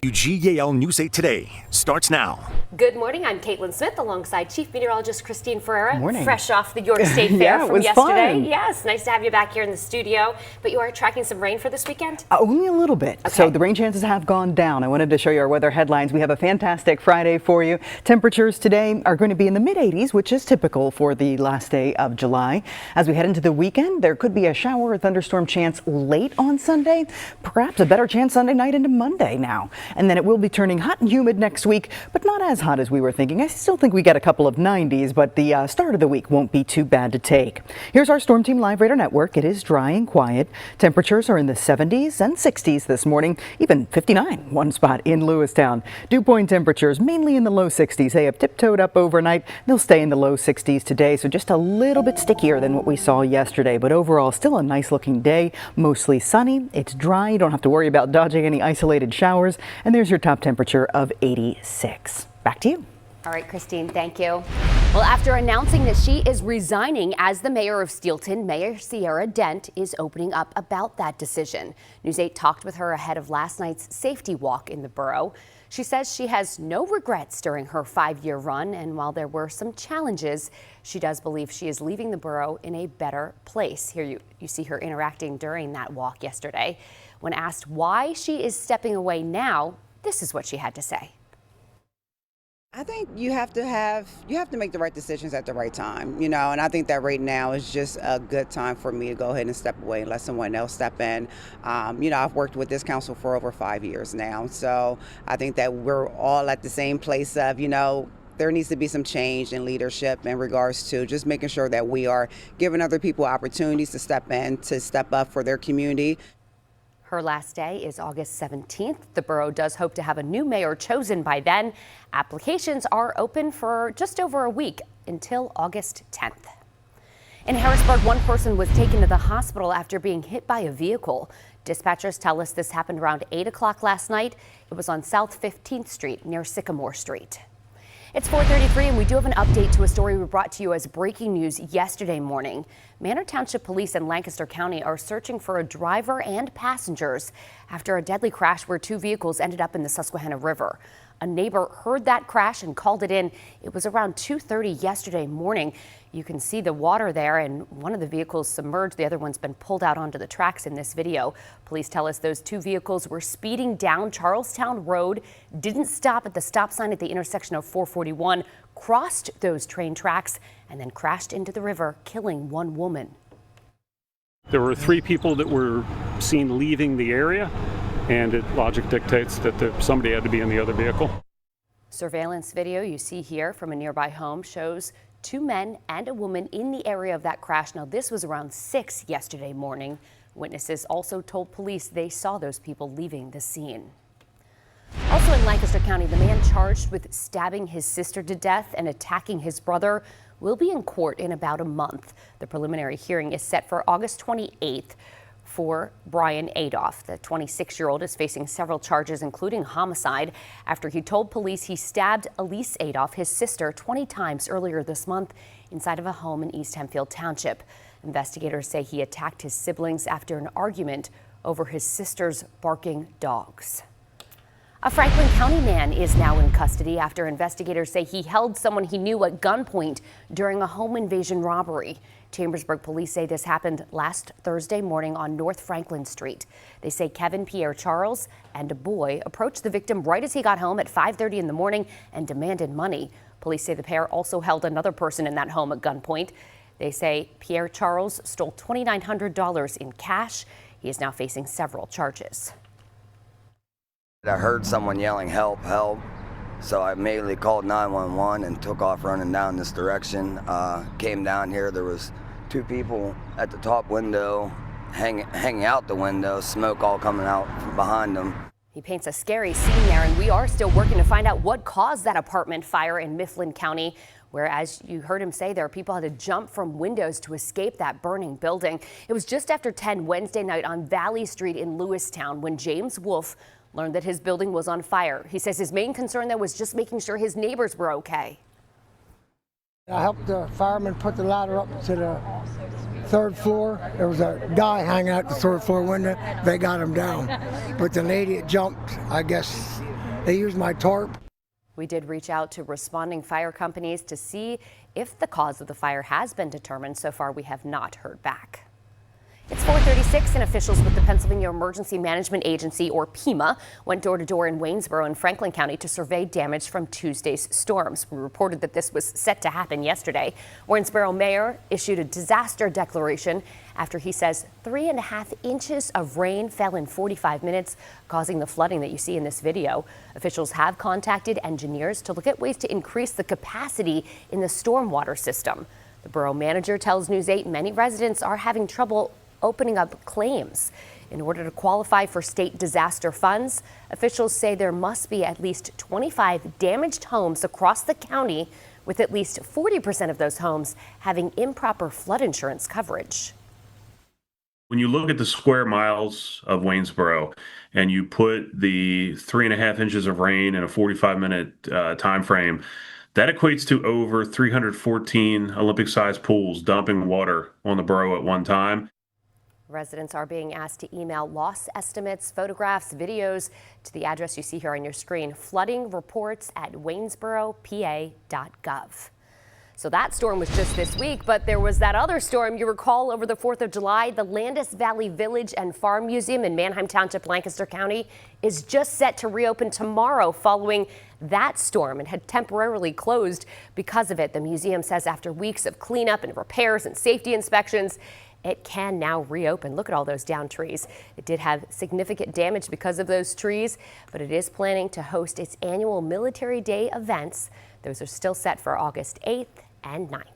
WGAL News 8 Today starts now. Good morning. I'm Caitlin Smith alongside Chief Meteorologist Christine Ferreira. Morning. Fresh off the York State Fair it from was yesterday. fun. Yes, nice to have you back here in the studio. But you are tracking some rain for this weekend? Only a little bit. Okay. So the rain chances have gone down. I wanted to show you our weather headlines. We have a fantastic Friday for you. Temperatures today are going to be in the mid-80s, which is typical for the last day of July. As we head into the weekend, there could be a shower or thunderstorm chance late on Sunday. Perhaps a better chance Sunday night into Monday now. And then it will be turning hot and humid next week, but not as hot as we were thinking. I still think we get a couple of 90s, but the start of the week won't be too bad to take. Here's our Storm Team Live Radar Network. It is dry and quiet. Temperatures are in the 70s and 60s this morning, even 59 one spot in Lewistown. Dew point temperatures mainly in the low 60s. They have tiptoed up overnight. They'll stay in the low 60s today, so just a little bit stickier than what we saw yesterday, but overall still a nice looking day. Mostly sunny. It's dry. You don't have to worry about dodging any isolated showers. And there's your top temperature of 86. Back to you. All right, Christine, thank you. Well, after announcing that she is resigning as the mayor of Steelton, Mayor Sierra Dent is opening up about that decision. News 8 talked with her ahead of last night's safety walk in the borough. She says she has no regrets during her 5-year run, and while there were some challenges, she does believe she is leaving the borough in a better place. Here you see her interacting during that walk yesterday. When asked why she is stepping away now, this is what she had to say. I think you have to make the right decisions at the right time, and I think that right now is just a good time for me to go ahead and step away and let someone else step in. I've worked with this council for over 5 years now, so I think that we're all at the same place of, there needs to be some change in leadership in regards to just making sure that we are giving other people opportunities to step in, to step up for their community. Her last day is August 17th. The borough does hope to have a new mayor chosen by then. Applications are open for just over a week until August 10th. In Harrisburg, one person was taken to the hospital after being hit by a vehicle. Dispatchers tell us this happened around 8 o'clock last night. It was on South 15th Street near Sycamore Street. It's 4:33 and we do have an update to a story we brought to you as breaking news yesterday morning. Manor Township Police in Lancaster County are searching for a driver and passengers after a deadly crash where 2 vehicles ended up in the Susquehanna River. A neighbor heard that crash and called it in. It was around 2:30 yesterday morning. You can see the water there, and one of the vehicles submerged. The other one's been pulled out onto the tracks in this video. Police tell us those 2 vehicles were speeding down Charlestown Road, didn't stop at the stop sign at the intersection of 441, crossed those train tracks, and then crashed into the river, killing 1 woman. There were 3 people that were seen leaving the area, and logic dictates that somebody had to be in the other vehicle. Surveillance video you see here from a nearby home shows 2 men and a woman in the area of that crash. Now, this was around 6 yesterday morning. Witnesses also told police they saw those people leaving the scene. Also in Lancaster County, the man charged with stabbing his sister to death and attacking his brother will be in court in about a month. The preliminary hearing is set for August 28th. For Brian Adolph, the 26-year-old is facing several charges, including homicide, after he told police he stabbed Elise Adolph, his sister, 20 times earlier this month inside of a home in East Hempfield Township. Investigators say he attacked his siblings after an argument over his sister's barking dogs. A Franklin County man is now in custody after investigators say he held someone he knew at gunpoint during a home invasion robbery. Chambersburg police say this happened last Thursday morning on North Franklin Street. They say Kevin Pierre Charles and a boy approached the victim right as he got home at 5:30 in the morning and demanded money. Police say the pair also held another person in that home at gunpoint. They say Pierre Charles stole $2,900 in cash. He is now facing several charges. I heard someone yelling, "Help, help." So I immediately called 911 and took off running down this direction. Came down here, there was 2 people at the top window, hanging out the window, smoke all coming out from behind them. He paints a scary scene there, and we are still working to find out what caused that apartment fire in Mifflin County, where, as you heard him say, there are people had to jump from windows to escape that burning building. It was just after 10 Wednesday night on Valley Street in Lewistown when James Wolf learned that his building was on fire. He says his main concern there was just making sure his neighbors were okay. I helped the firemen put the ladder up to the third floor. There was a guy hanging out the third floor window. They got him down. But the lady that jumped, I guess they used my tarp. We did reach out to responding fire companies to see if the cause of the fire has been determined. So far, we have not heard back. It's 4:36 and officials with the Pennsylvania Emergency Management Agency, or PEMA, went door to door in Waynesboro and Franklin County to survey damage from Tuesday's storms. We reported that this was set to happen yesterday. Waynesboro mayor issued a disaster declaration after he says 3.5 inches of rain fell in 45 minutes, causing the flooding that you see in this video. Officials have contacted engineers to look at ways to increase the capacity in the stormwater system. The borough manager tells News 8 many residents are having trouble opening up claims. In order to qualify for state disaster funds, officials say there must be at least 25 damaged homes across the county, with at least 40% of those homes having improper flood insurance coverage. When you look at the square miles of Waynesboro and you put the 3.5 inches of rain in a 45-minute time frame, that equates to over 314 Olympic-sized pools dumping water on the borough at one time. Residents are being asked to email loss estimates, photographs, videos to the address you see here on your screen, floodingreports@waynesboropa.gov. So that storm was just this week, but there was that other storm you recall over the 4th of July. The Landis Valley Village and Farm Museum in Manheim Township, Lancaster County is just set to reopen tomorrow following that storm and had temporarily closed because of it. The museum says after weeks of cleanup and repairs and safety inspections, it can now reopen. Look at all those downed trees. It did have significant damage because of those trees, but it is planning to host its annual Military Day events. Those are still set for August 8th and 9th.